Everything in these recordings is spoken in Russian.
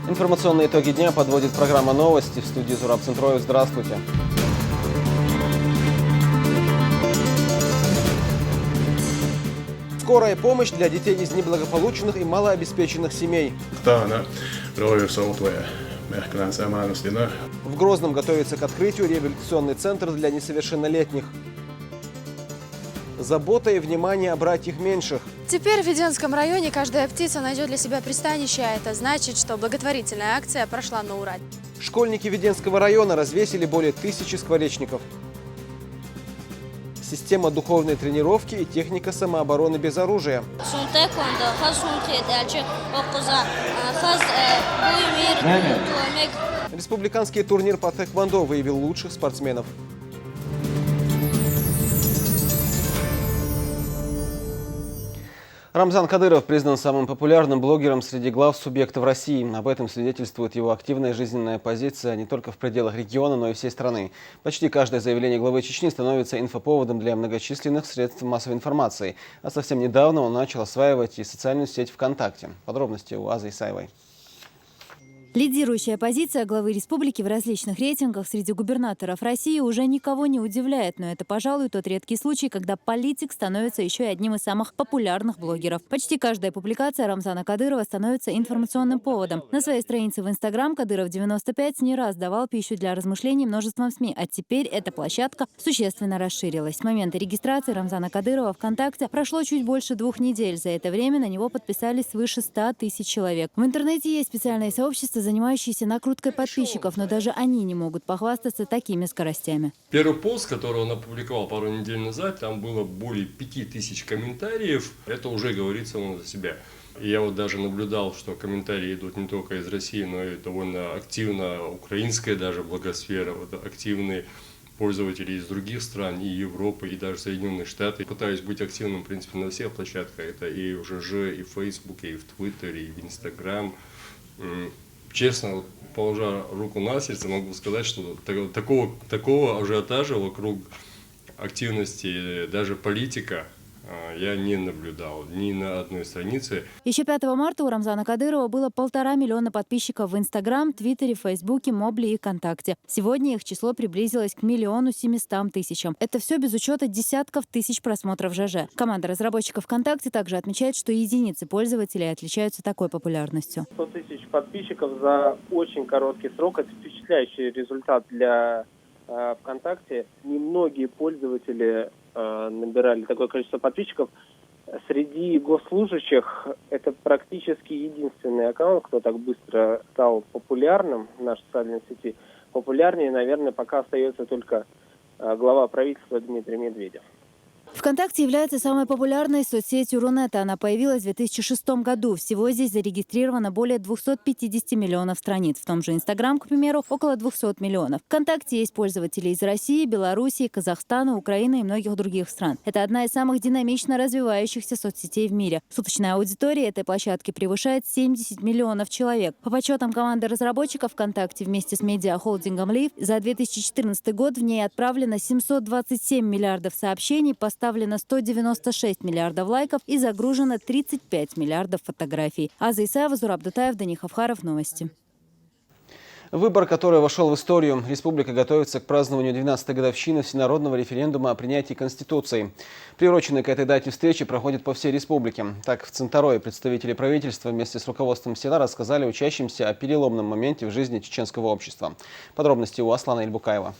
Информационные итоги дня подводит программа «Новости». В студии Зураб Центроев. Здравствуйте. Скорая помощь для детей из неблагополучных и малообеспеченных семей. В Грозном готовится к открытию реабилитационный центр для несовершеннолетних. Забота и внимание о братьях меньших. Теперь в Веденском районе каждая птица найдет для себя пристанище, а это значит, что благотворительная акция прошла на ура. Школьники Веденского района развесили более 1000 скворечников. Система духовной тренировки и техника самообороны без оружия. Республиканский турнир по тэквондо выявил лучших спортсменов. Рамзан Кадыров признан самым популярным блогером среди глав субъектов России. Об этом свидетельствует его активная жизненная позиция не только в пределах региона, но и всей страны. Почти каждое заявление главы Чечни становится инфоповодом для многочисленных средств массовой информации. А совсем недавно он начал осваивать и социальную сеть ВКонтакте. Подробности у Азы Исаевой. Лидирующая позиция главы республики в различных рейтингах среди губернаторов России уже никого не удивляет, но это, пожалуй, тот редкий случай, когда политик становится еще и одним из самых популярных блогеров. Почти каждая публикация Рамзана Кадырова становится информационным поводом. На своей странице в Инстаграм Кадыров 95 не раз давал пищу для размышлений множеством СМИ, а теперь эта площадка существенно расширилась. С момента регистрации Рамзана Кадырова ВКонтакте прошло чуть больше 2 недель. За это время на него подписались свыше 100 тысяч человек. В интернете есть специальное сообщество, занимающиеся накруткой подписчиков, но даже они не могут похвастаться такими скоростями. Первый пост, который он опубликовал пару недель назад, там было более 5000 комментариев. Это уже говорит само за себя. И я вот даже наблюдал, что комментарии идут не только из России, но и довольно активно украинская даже блогосфера, вот активные пользователи из других стран, и Европы, и даже Соединенных Штатов. Пытаюсь быть активным, в принципе, на всех площадках. Это и в ЖЖ, и в Фейсбуке, и в Твиттере, и в Инстаграм. Честно, положа руку на сердце, могу сказать, что такого ажиотажа вокруг активности даже политика я не наблюдал ни на одной странице. Еще 5 марта у Рамзана Кадырова было 1,5 миллиона подписчиков в Инстаграм, Твиттере, Фейсбуке, Мобли и ВКонтакте. Сегодня их число приблизилось к 1 700 000. Это все без учета десятков тысяч просмотров ЖЖ. Команда разработчиков ВКонтакте также отмечает, что единицы пользователей отличаются такой популярностью. 100 000 подписчиков за очень короткий срок – это впечатляющий результат для ВКонтакте. Немногие пользователи набирали такое количество подписчиков. Среди госслужащих это практически единственный аккаунт, кто так быстро стал популярным в нашей социальной сети. Популярнее, наверное, пока остается только глава правительства Дмитрий Медведев. ВКонтакте является самой популярной соцсетью Рунета. Она появилась в 2006 году. Всего здесь зарегистрировано более 250 миллионов страниц. В том же Инстаграм, к примеру, около 200 миллионов. ВКонтакте есть пользователи из России, Белоруссии, Казахстана, Украины и многих других стран. Это одна из самых динамично развивающихся соцсетей в мире. Суточная аудитория этой площадки превышает 70 миллионов человек. По подсчетам команды разработчиков ВКонтакте вместе с медиахолдингом Лив, за 2014 год в ней отправлено 727 миллиардов сообщений, поставлено 196 миллиардов лайков и загружено 35 миллиардов фотографий. Аза Исаева, Зураб Дутаев, Дани Хавхаров. Новости. Выбор, который вошел в историю. Республика готовится к празднованию 12-й годовщины всенародного референдума о принятии Конституции. Приуроченная к этой дате встречи проходит по всей республике. Так, в Центарое представители правительства вместе с руководством села рассказали учащимся о переломном моменте в жизни чеченского общества. Подробности у Аслана Ильбукаева.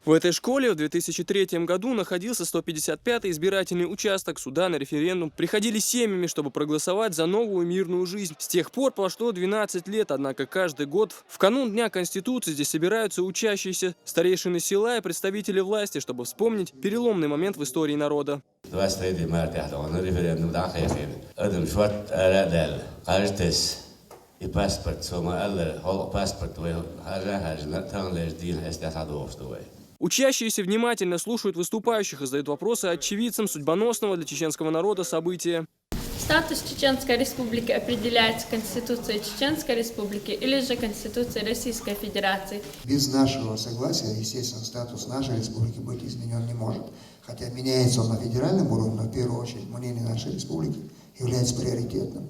В этой школе в 2003 году находился 155-й избирательный участок. Сюда на референдум приходили семьями, чтобы проголосовать за новую мирную жизнь. С тех пор прошло 12 лет, однако каждый год в канун Дня Конституции здесь собираются учащиеся, старейшины села и представители власти, чтобы вспомнить переломный момент в истории народа. Учащиеся внимательно слушают выступающих и задают вопросы очевидцам судьбоносного для чеченского народа события. Статус Чеченской Республики определяется Конституцией Чеченской Республики или же Конституцией Российской Федерации. Без нашего согласия, естественно, статус нашей республики быть изменен не может. Хотя меняется он на федеральном уровне, но в первую очередь мнение нашей республики является приоритетным.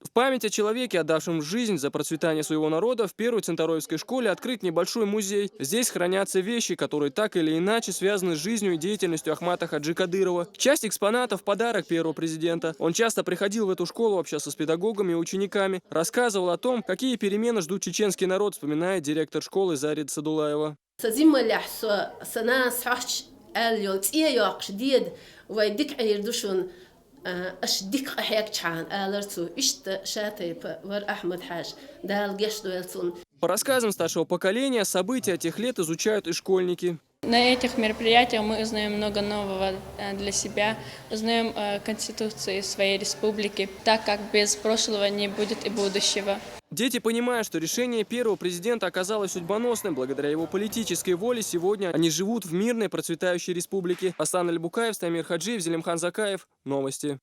В память о человеке, отдавшем жизнь за процветание своего народа, в первой Центароевской школе открыт небольшой музей. Здесь хранятся вещи, которые так или иначе связаны с жизнью и деятельностью Ахмата Хаджи Кадырова. Часть экспонатов – подарок первого президента. Он часто приходил в эту школу, общался с педагогами и учениками, рассказывал о том, какие перемены ждут чеченский народ, вспоминает директор школы Зарид Садулаева. По рассказам старшего поколения, события тех лет изучают и школьники. На этих мероприятиях мы узнаем много нового для себя, узнаем Конституции своей республики, так как без прошлого не будет и будущего. Дети понимают, что решение первого президента оказалось судьбоносным. Благодаря его политической воле сегодня они живут в мирной процветающей республике. Асан Аль-Букаев, Стамир Хаджиев, Зелимхан Закаев. Новости.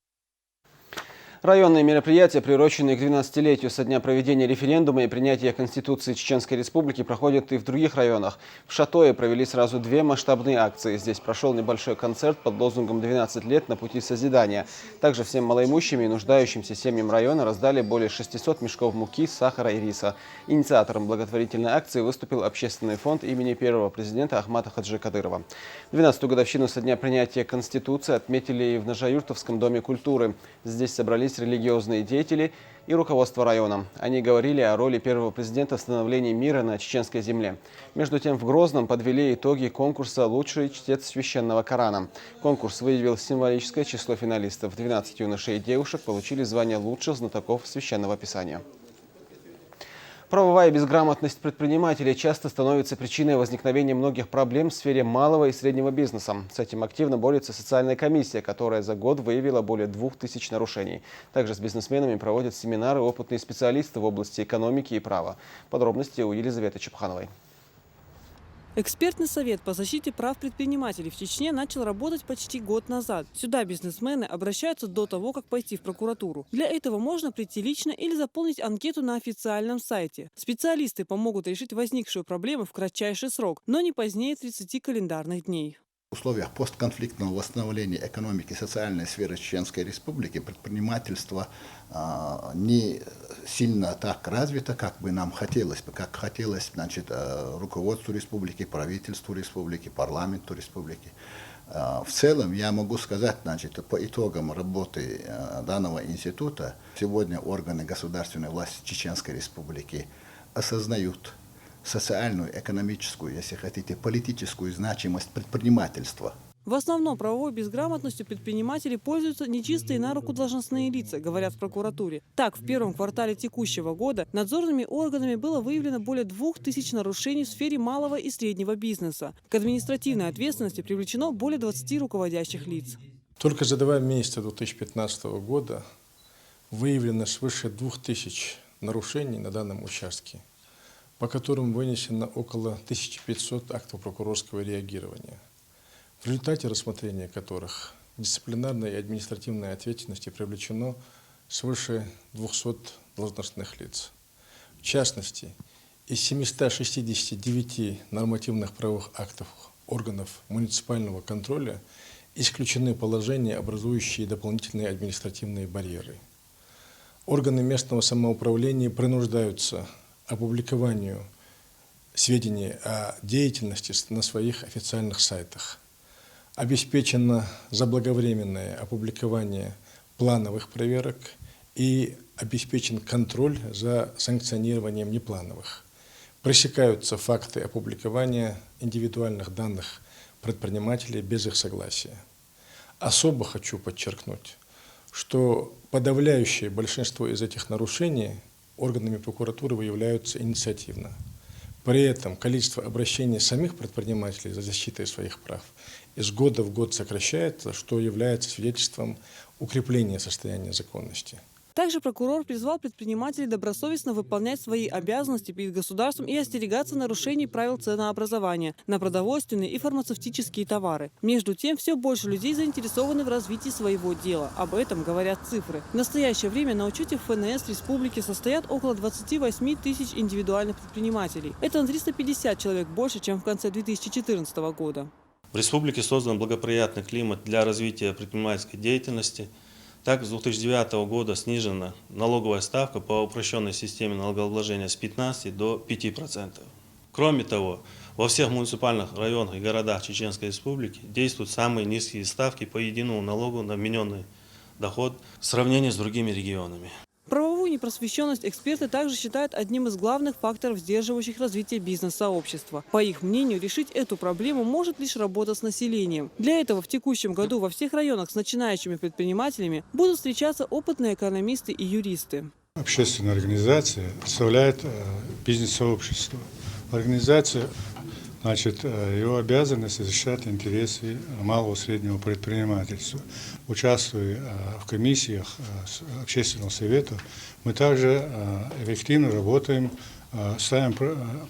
Районные мероприятия, приуроченные к 12-летию со дня проведения референдума и принятия Конституции Чеченской Республики, проходят и в других районах. В Шатое провели сразу две масштабные акции. Здесь прошел небольшой концерт под лозунгом «12 лет на пути созидания». Также всем малоимущим и нуждающимся семьям района раздали более 600 мешков муки, сахара и риса. Инициатором благотворительной акции выступил общественный фонд имени первого президента Ахмата Хаджи Кадырова. 12-ю годовщину со дня принятия Конституции отметили и в Нажаюртовском доме культуры. Здесь собрались религиозные деятели и руководство района. Они говорили о роли первого президента в становлении мира на чеченской земле. Между тем, в Грозном подвели итоги конкурса «Лучший чтец священного Корана». Конкурс выявил символическое число финалистов. 12 юношей и девушек получили звание лучших знатоков священного писания. Правовая безграмотность предпринимателей часто становится причиной возникновения многих проблем в сфере малого и среднего бизнеса. С этим активно борется социальная комиссия, которая за год выявила более 2000 нарушений. Также с бизнесменами проводят семинары опытные специалисты в области экономики и права. Подробности у Елизаветы Чепхановой. Экспертный совет по защите прав предпринимателей в Чечне начал работать почти год назад. Сюда бизнесмены обращаются до того, как пойти в прокуратуру. Для этого можно прийти лично или заполнить анкету на официальном сайте. Специалисты помогут решить возникшую проблему в кратчайший срок, но не позднее 30 календарных дней. В условиях постконфликтного восстановления экономики и социальной сферы Чеченской Республики предпринимательство не сильно так развито, как бы нам хотелось, как хотелось, значит, руководству республики, правительству республики, парламенту республики. В целом я могу сказать, значит, по итогам работы данного института сегодня органы государственной власти Чеченской Республики осознают социальную, экономическую, если хотите, политическую значимость предпринимательства. В основном правовой безграмотностью предприниматели пользуются нечистые на руку должностные лица, говорят в прокуратуре. Так, в первом квартале текущего года надзорными органами было выявлено более 2000 нарушений в сфере малого и среднего бизнеса. К административной ответственности привлечено более 20 руководящих лиц. Только за 2 месяца 2015 года выявлено свыше 2000 нарушений на данном участке, по которым вынесено около 1500 актов прокурорского реагирования, в результате рассмотрения которых к дисциплинарной и административной ответственности привлечено свыше 200 должностных лиц. В частности, из 769 нормативных правовых актов органов муниципального контроля исключены положения, образующие дополнительные административные барьеры. Органы местного самоуправления принуждаются опубликованию сведений о деятельности на своих официальных сайтах. Обеспечено заблаговременное опубликование плановых проверок и обеспечен контроль за санкционированием неплановых. Пресекаются факты опубликования индивидуальных данных предпринимателей без их согласия. Особо хочу подчеркнуть, что подавляющее большинство из этих нарушений органами прокуратуры выявляются инициативно. При этом количество обращений самих предпринимателей за защитой своих прав из года в год сокращается, что является свидетельством укрепления состояния законности. Также прокурор призвал предпринимателей добросовестно выполнять свои обязанности перед государством и остерегаться нарушений правил ценообразования на продовольственные и фармацевтические товары. Между тем, все больше людей заинтересованы в развитии своего дела. Об этом говорят цифры. В настоящее время на учете в ФНС республики состоят около 28 тысяч индивидуальных предпринимателей. Это на 350 человек больше, чем в конце 2014 года. В республике создан благоприятный климат для развития предпринимательской деятельности. Так, с 2009 года снижена налоговая ставка по упрощенной системе налогообложения с 15 до 5%. Кроме того, во всех муниципальных районах и городах Чеченской Республики действуют самые низкие ставки по единому налогу на вмененный доход в сравнении с другими регионами. Правовую непросвещенность эксперты также считают одним из главных факторов, сдерживающих развитие бизнес-сообщества. По их мнению, решить эту проблему может лишь работа с населением. Для этого в текущем году во всех районах с начинающими предпринимателями будут встречаться опытные экономисты и юристы. Общественная организация представляет бизнес-сообщество. Организация, его обязанность защищать интересы малого и среднего предпринимательства. Участвуя в комиссиях общественного совета, мы также эффективно работаем, ставим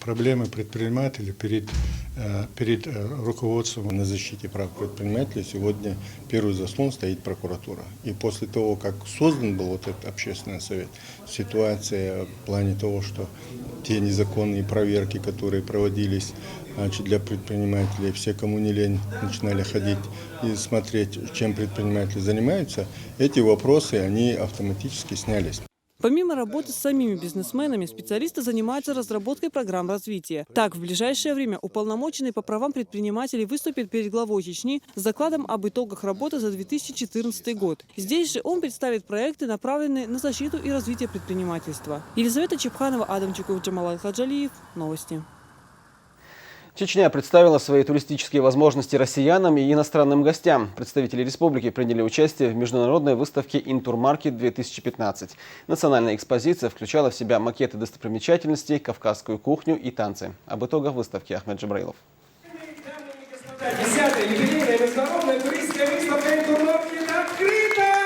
проблемы предпринимателей перед руководством. На защите прав предпринимателей сегодня первый заслон стоит прокуратура. И после того, как создан был вот этот общественный совет, ситуация в плане того, что те незаконные проверки, которые проводились для предпринимателей, все, кому не лень, начинали ходить и смотреть, чем предприниматели занимаются, эти вопросы, они автоматически снялись. Помимо работы с самими бизнесменами, специалисты занимаются разработкой программ развития. Так, в ближайшее время уполномоченный по правам предпринимателей выступит перед главой Чечни с докладом об итогах работы за 2014 год. Здесь же он представит проекты, направленные на защиту и развитие предпринимательства. Елизавета Чепханова, Адам Чуков, Джамалай Хаджалиев. Новости. Чечня представила свои туристические возможности россиянам и иностранным гостям. Представители республики приняли участие в международной выставке «Интурмаркет-2015». Национальная экспозиция включала в себя макеты достопримечательностей, кавказскую кухню и танцы. Об итогах выставки Ахмед Джабраилов. 10-я юбилейная международная туристская выставка «Интурмаркет» открыта!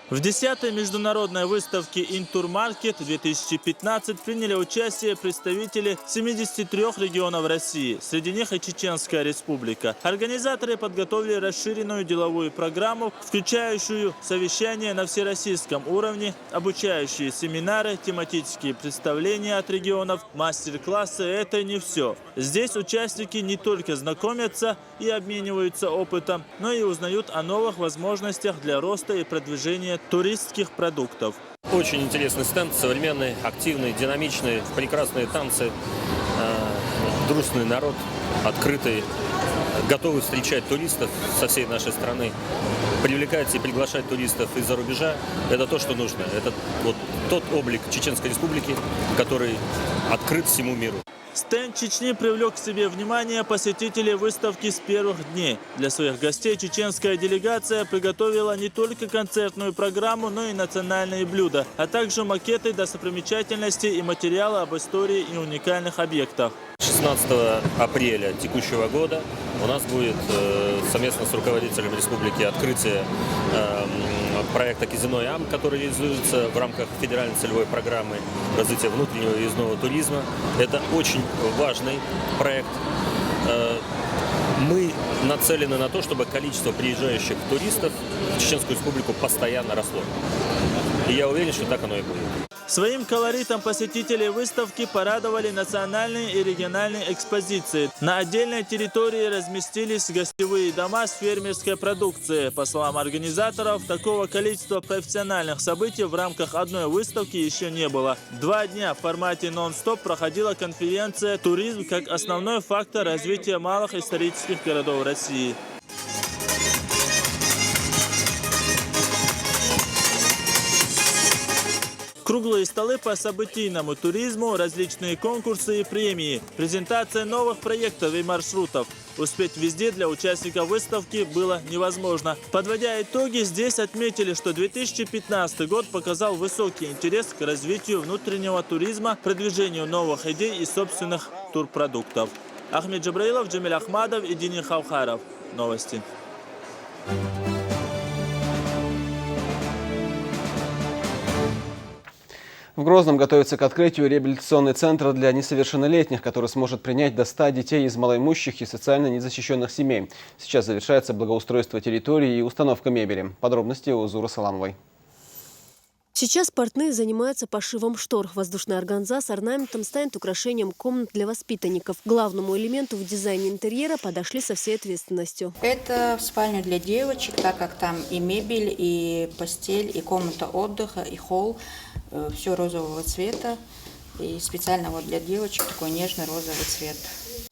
В 10-й международной выставке «Интурмаркет-2015» приняли участие представители 73 регионов России, среди них и Чеченская Республика. Организаторы подготовили расширенную деловую программу, включающую совещания на всероссийском уровне, обучающие семинары, тематические представления от регионов, мастер-классы. Это не все. Здесь участники не только знакомятся и обмениваются опытом, но и узнают о новых возможностях для роста и продвижения туристских продуктов. Очень интересный стенд, современный, активный, динамичный, прекрасные танцы, дружный народ, открытый, готовый встречать туристов со всей нашей страны, привлекать и приглашать туристов из-за рубежа. Это то, что нужно. Это вот тот облик Чеченской Республики, который открыт всему миру. Стенд Чечни привлек к себе внимание посетителей выставки с первых дней. Для своих гостей чеченская делегация приготовила не только концертную программу, но и национальные блюда, а также макеты достопримечательностей и материалы об истории и уникальных объектах. 16 апреля текущего года у нас будет совместно с руководителем республики открытие проекта «Казино ям», который реализуется в рамках федеральной целевой программы развития внутреннего и въездного туризма. Это очень важный проект. Мы нацелены на то, чтобы количество приезжающих туристов в Чеченскую Республику постоянно росло. И я уверен, что так оно и будет. Своим колоритом посетителей выставки порадовали национальные и региональные экспозиции. На отдельной территории разместились гостевые дома с фермерской продукцией. По словам организаторов, такого количества профессиональных событий в рамках одной выставки еще не было. 2 дня в формате нон-стоп проходила конференция «Туризм как основной фактор развития малых исторических городов России». Круглые столы по событийному туризму, различные конкурсы и премии, презентация новых проектов и маршрутов. Успеть везде для участников выставки было невозможно. Подводя итоги, здесь отметили, что 2015 год показал высокий интерес к развитию внутреннего туризма, продвижению новых идей и собственных турпродуктов. Ахмед Джабраилов, Джамиль Ахмадов и Дини Хаухаров. Новости. В Грозном готовится к открытию реабилитационный центр для несовершеннолетних, который сможет принять до 100 детей из малоимущих и социально незащищенных семей. Сейчас завершается благоустройство территории и установка мебели. Подробности у Зуры Саламовой. Сейчас портные занимаются пошивом штор. Воздушная органза с орнаментом станет украшением комнат для воспитанников. Главному элементу в дизайне интерьера подошли со всей ответственностью. Это в спальню для девочек, так как там и мебель, и постель, и комната отдыха, и холл. Все розового цвета. И специально вот для девочек такой нежный розовый цвет.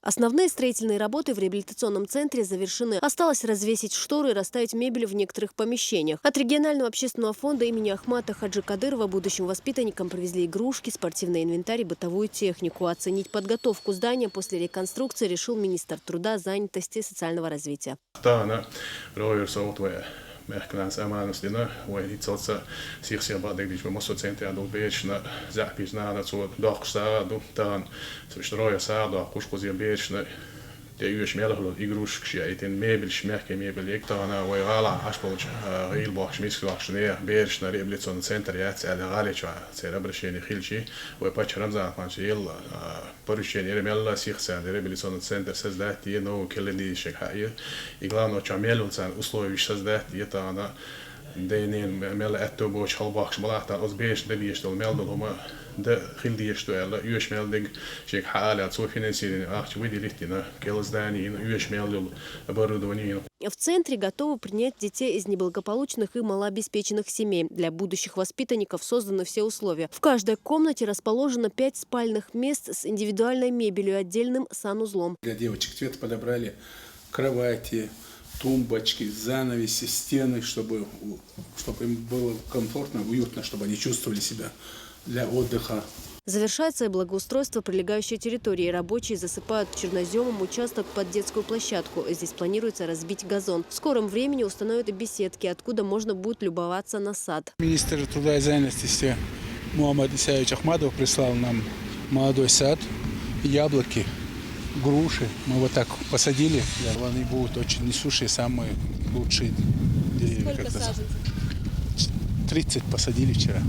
Основные строительные работы в реабилитационном центре завершены. Осталось развесить шторы и расставить мебель в некоторых помещениях. От регионального общественного фонда имени Ахмата Хаджи Кадырова будущим воспитанникам привезли игрушки, спортивный инвентарь и бытовую технику. Оценить подготовку здания после реконструкции решил министр труда, занятости и социального развития. Mehknās amānustina, vai itselsa sīksiem bādīgdīši, vai mosu centriādu bēčna, zāpīs nānacu dāku sādu, tān, savišķi roja sādu, kuškoziem bēčna, tie juoši mielahlu igruškšie, itin mēbeļš, mehkie mēbeļi, iktāna, vai ālā, ašpaluč, ilbākš, miskvākšanie, bēčna, reabilitaciona centri jācēli gāliečvā, cēli abrašieni hilči, vai pači Ramzāna panči illa, поручение ремелла сихсан реабилитационный центр создать и новую келедишек хай и главное чамелу цан условия создать это она дейнин мел это боч халбахш малахтан озбеш дебиш дол мел дома да хилдиш то ела юш мел диг шек халя цо финансирование ахч выделить келоздание юш мел оборудование. В центре готовы принять детей из неблагополучных и малообеспеченных семей. Для будущих воспитанников созданы все условия. В каждой комнате расположено 5 спальных мест с индивидуальной мебелью и отдельным санузлом. Для девочек цвет подобрали кровати, тумбочки, занавеси, стены, чтобы им было комфортно, уютно, чтобы они чувствовали себя для отдыха. Завершается и благоустройство прилегающей территории. Рабочие засыпают черноземом участок под детскую площадку. Здесь планируется разбить газон. В скором времени установят и беседки, откуда можно будет любоваться на сад. Министр труда и занятости Мухаммад Исаевич Ахмадов прислал нам молодой сад, яблоки, груши. Мы вот так посадили. Они будут очень несущие, самые лучшие деревья. Сколько саженцев? 30 посадили вчера.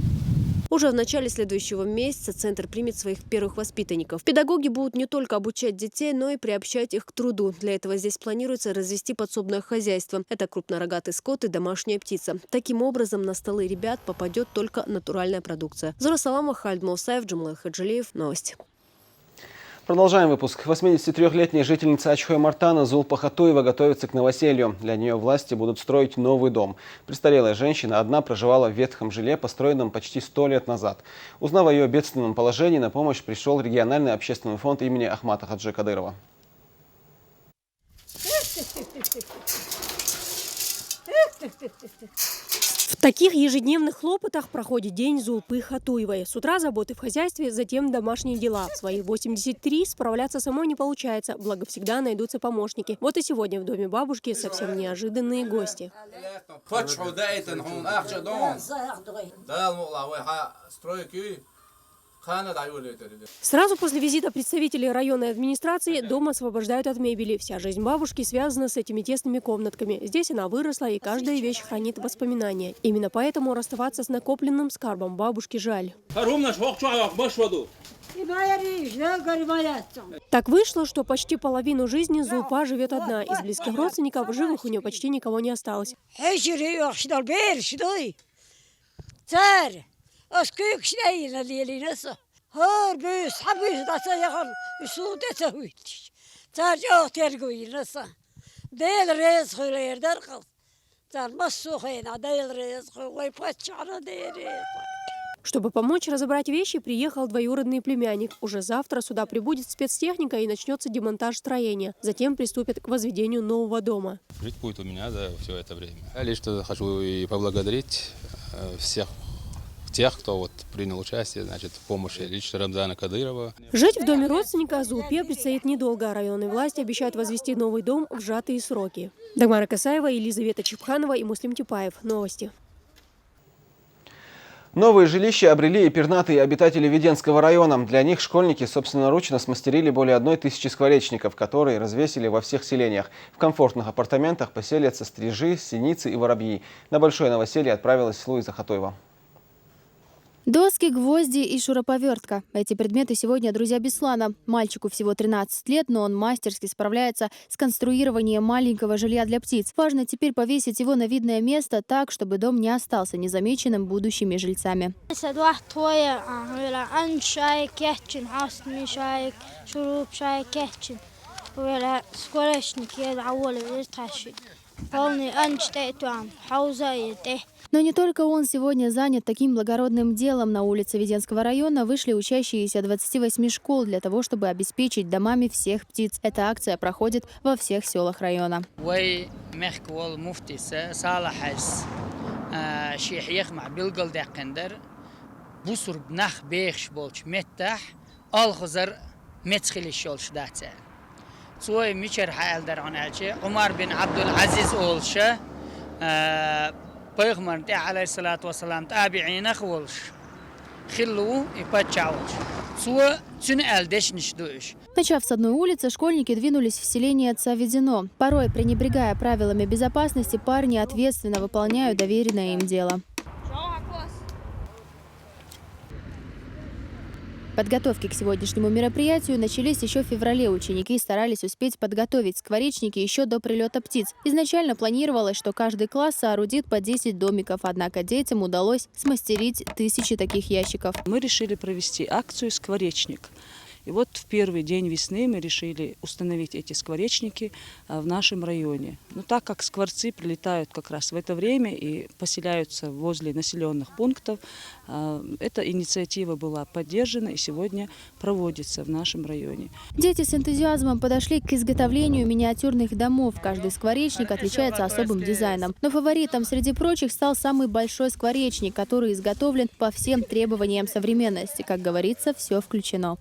Уже в начале следующего месяца центр примет своих первых воспитанников. Педагоги будут не только обучать детей, но и приобщать их к труду. Для этого здесь планируется развести подсобное хозяйство. Это крупнорогатый скот и домашняя птица. Таким образом, на столы ребят попадет только натуральная продукция. Зура Саламова, Халид Маусаев, Джумлай Хаджилиев. Новости. Продолжаем выпуск. 83-летняя жительница Ачхой-Мартана Зулпа Хатуева готовится к новоселью. Для нее власти будут строить новый дом. Престарелая женщина одна проживала в ветхом жиле, построенном почти 100 лет назад. Узнав о ее бедственном положении, на помощь пришел региональный общественный фонд имени Ахмата Хаджи Кадырова. В таких ежедневных хлопотах проходит день Зулпы Хатуевой. С утра заботы в хозяйстве, затем домашние дела. В свои 83 справляться самой не получается, благо всегда найдутся помощники. Вот и сегодня в доме бабушки совсем неожиданные гости. Сразу после визита представителей районной администрации дом освобождают от мебели. Вся жизнь бабушки связана с этими тесными комнатками. Здесь она выросла, и каждая вещь хранит воспоминания. Именно поэтому расставаться с накопленным скарбом бабушке жаль. Так вышло, что почти половину жизни Зулпа живет одна. Из близких родственников живых у нее почти никого не осталось. Чтобы помочь разобрать вещи, приехал двоюродный племянник. Уже завтра сюда прибудет спецтехника и начнется демонтаж строения. Затем приступят к возведению нового дома. Жить будет у меня все это время. Я лишь хочу и поблагодарить всех тех, кто принял участие в помощи лично Рамзана Кадырова. Жить в доме родственника Зулпе предстоит недолго. Районные власти обещают возвести новый дом в сжатые сроки. Дагмара Касаева, Елизавета Чепханова и Муслим Тюпаев. Новости. Новые жилища обрели и пернатые обитатели Веденского района. Для них школьники собственноручно смастерили более 1000 скворечников, которые развесили во всех селениях. В комфортных апартаментах поселятся стрижи, синицы и воробьи. На большое новоселье отправилась Луиза Хатуева. Доски, гвозди и шуруповертка. Эти предметы сегодня друзья Беслана. Мальчику всего 13 лет, но он мастерски справляется с конструированием маленького жилья для птиц. Важно теперь повесить его на видное место так, чтобы дом не остался незамеченным будущими жильцами. Но не только он сегодня занят таким благородным делом. На улице Веденского района вышли учащиеся 28 школ для того, чтобы обеспечить домами всех птиц. Эта акция проходит во всех селах района. Свой мичер хайлдар оначе Умар бин Абдул Азиз олша Пайгамбар алейхиссалату вассалам табиина хволш хиллу и пачаулш Суа цюн элдеш ничдуш. Начав с одной улицы, школьники двинулись в селение Цаведино. Порой, пренебрегая правилами безопасности, парни ответственно выполняют доверенное им дело. Подготовки к сегодняшнему мероприятию начались еще в феврале. Ученики старались успеть подготовить скворечники еще до прилета птиц. Изначально планировалось, что каждый класс соорудит по 10 домиков, однако детям удалось смастерить тысячи таких ящиков. Мы решили провести акцию «Скворечник». И вот в первый день весны мы решили установить эти скворечники в нашем районе. Но так как скворцы прилетают как раз в это время и поселяются возле населенных пунктов, эта инициатива была поддержана и сегодня проводится в нашем районе. Дети с энтузиазмом подошли к изготовлению миниатюрных домов. Каждый скворечник отличается особым дизайном. Но фаворитом среди прочих стал самый большой скворечник, который изготовлен по всем требованиям современности. Как говорится, все включено.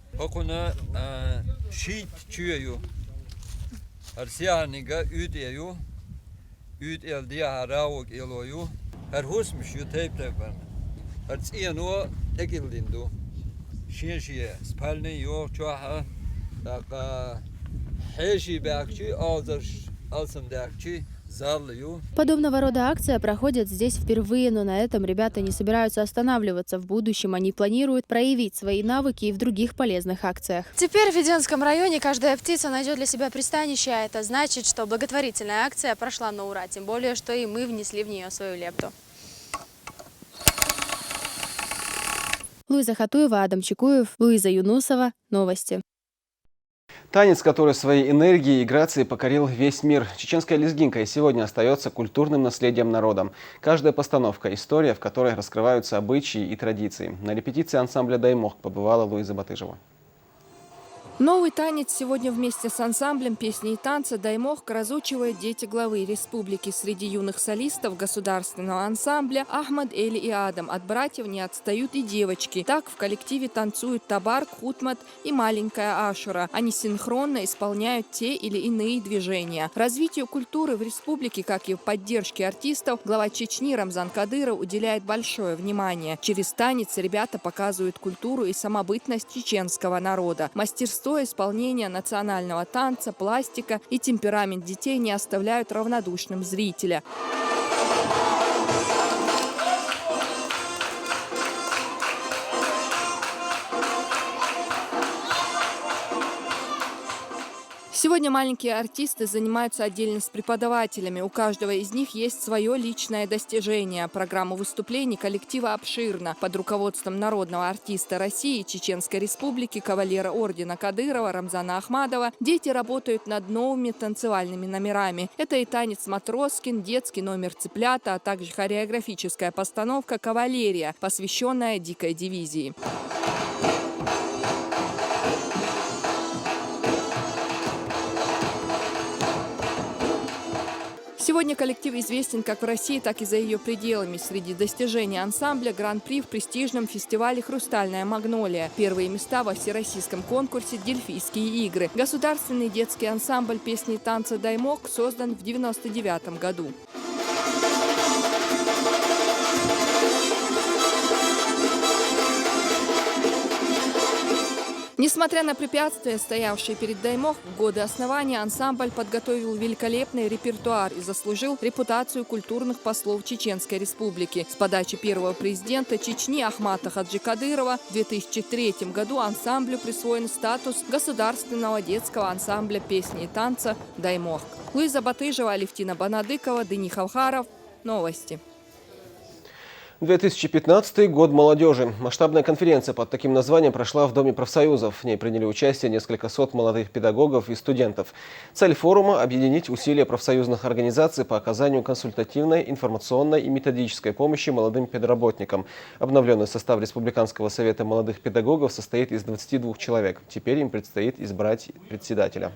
Подобного рода акция проходит здесь впервые, но на этом ребята не собираются останавливаться. В будущем они планируют проявить свои навыки и в других полезных акциях. Теперь в Веденском районе каждая птица найдет для себя пристанище, а это значит, что благотворительная акция прошла на ура, тем более, что и мы внесли в нее свою лепту. Луиза Хатуева, Адам Чекуев, Луиза Юнусова. Новости. Танец, который своей энергией и грацией покорил весь мир. Чеченская лезгинка и сегодня остается культурным наследием народа. Каждая постановка – история, в которой раскрываются обычаи и традиции. На репетиции ансамбля «Даймох» побывала Луиза Батыжева. Новый танец сегодня вместе с ансамблем песни и танца «Даймох» разучивают дети главы республики. Среди юных солистов государственного ансамбля Ахмад, Эли и Адам. От братьев не отстают и девочки. Так в коллективе танцуют Табарк, Хутмат и маленькая Ашура. Они синхронно исполняют те или иные движения. Развитию культуры в республике, как и в поддержке артистов, глава Чечни Рамзан Кадыров уделяет большое внимание. Через танец ребята показывают культуру и самобытность чеченского народа. Мастерство исполнения национального танца, пластика и темперамент детей не оставляют равнодушным зрителя. Сегодня маленькие артисты занимаются отдельно с преподавателями. У каждого из них есть свое личное достижение. Программа выступлений коллектива обширна. Под руководством народного артиста России и Чеченской Республики, кавалера ордена Кадырова Рамзана Ахмадова, дети работают над новыми танцевальными номерами. Это и танец Матроскин, детский номер цыплята, а также хореографическая постановка «Кавалерия», посвященная дикой дивизии. Сегодня коллектив известен как в России, так и за ее пределами. Среди достижений ансамбля гран-при в престижном фестивале «Хрустальная магнолия». Первые места во всероссийском конкурсе «Дельфийские игры». Государственный детский ансамбль песни и танца «Даймох» создан в 1999 году. Несмотря на препятствия, стоявшие перед Даймох, в годы основания ансамбль подготовил великолепный репертуар и заслужил репутацию культурных послов Чеченской Республики. С подачи первого президента Чечни Ахмата Хаджи Кадырова в 2003 году ансамблю присвоен статус государственного детского ансамбля песни и танца «Даймох». Луиза Батыжева, Алевтина Банадыкова, Дени Халхаров. Новости. 2015 год молодежи. Масштабная конференция под таким названием прошла в Доме профсоюзов. В ней приняли участие несколько сот молодых педагогов и студентов. Цель форума – объединить усилия профсоюзных организаций по оказанию консультативной, информационной и методической помощи молодым педработникам. Обновленный состав Республиканского совета молодых педагогов состоит из 22 человек. Теперь им предстоит избрать председателя.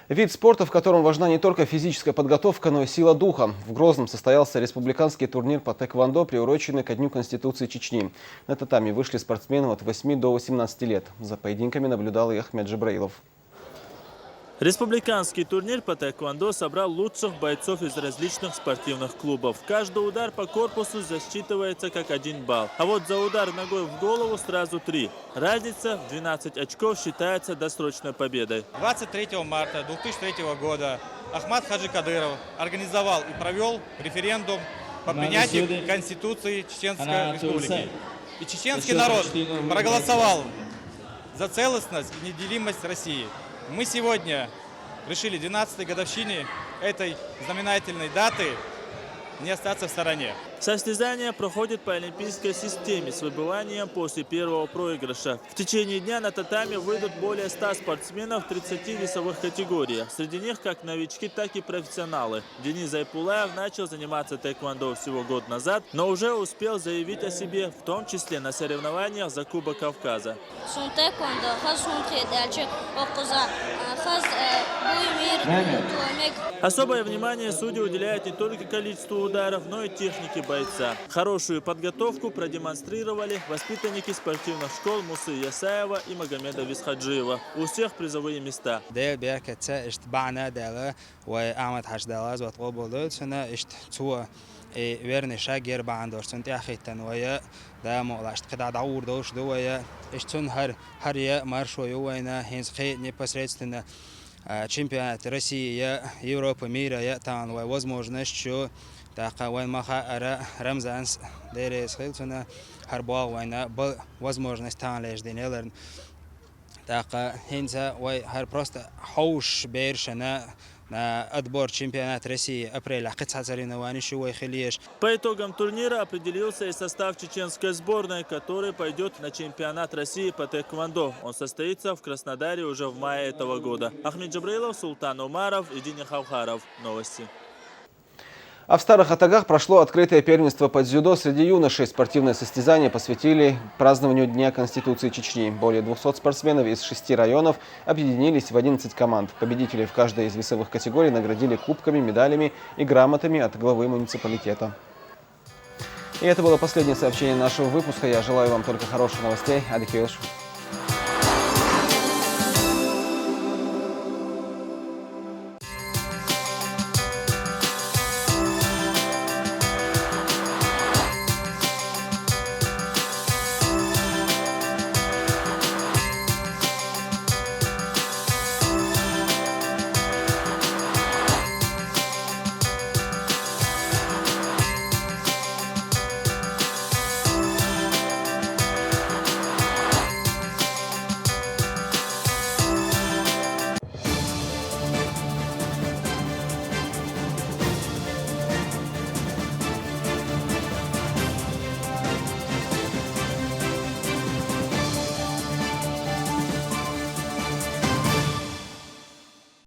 Вид спорта, в котором важна не только физическая подготовка, но и сила духа. В Грозном состоялся республиканский турнир по тэквондо, приуроченный ко Дню Конституции Чечни. На татами вышли спортсмены от 8 до 18 лет. За поединками наблюдал и Ахмед Джабраилов. Республиканский турнир по тэквондо собрал лучших бойцов из различных спортивных клубов. Каждый удар по корпусу засчитывается как 1 балл. А вот за удар ногой в голову сразу 3. Разница в 12 очков считается досрочной победой. 23 марта 2003 года Ахмат Хаджи Кадыров организовал и провел референдум по принятию Конституции Чеченской Республики. И чеченский народ проголосовал за целостность и неделимость России. Мы сегодня решили 12-й годовщине этой знаменательной даты не остаться в стороне. Состязание проходит по олимпийской системе с выбыванием после первого проигрыша. В течение дня на татами выйдут более 100 спортсменов в 30 весовых категориях. Среди них как новички, так и профессионалы. Денис Зайпулаев начал заниматься тэквондо всего год назад, но уже успел заявить о себе, в том числе на соревнованиях за Кубок Кавказа. Особое внимание судьи уделяют не только количеству ударов, но и технике бойца. Хорошую подготовку продемонстрировали воспитанники спортивных школ Мусы Ясаева и Магомеда Висхаджиева. У всех призовые места. верный шагер бандош сунт яхитан вая да молашт когда даур дош дуя иштун хария маршою война хинсхи непосредственно чемпионат России, Европы, мира, я там возможность, что такая маха Рамзанс, деревья схилтуна, харбал война, был возможность там лишь денелер. Так, хинца, хар просто хауш бершана на отбор чемпионата России апреля. По итогам турнира определился и состав чеченской сборной, который пойдет на чемпионат России по тэквондо. Он состоится в Краснодаре уже в мае этого года. Ахмед Джабраилов, Султан Умаров и Дени Халхаров. Новости. А в Старых Атагах прошло открытое первенство по дзюдо среди юношей. Спортивное состязание посвятили празднованию Дня Конституции Чечни. Более 200 спортсменов из 6 районов объединились в 11 команд. Победителей в каждой из весовых категорий наградили кубками, медалями и грамотами от главы муниципалитета. И это было последнее сообщение нашего выпуска. Я желаю вам только хороших новостей. Адикиош.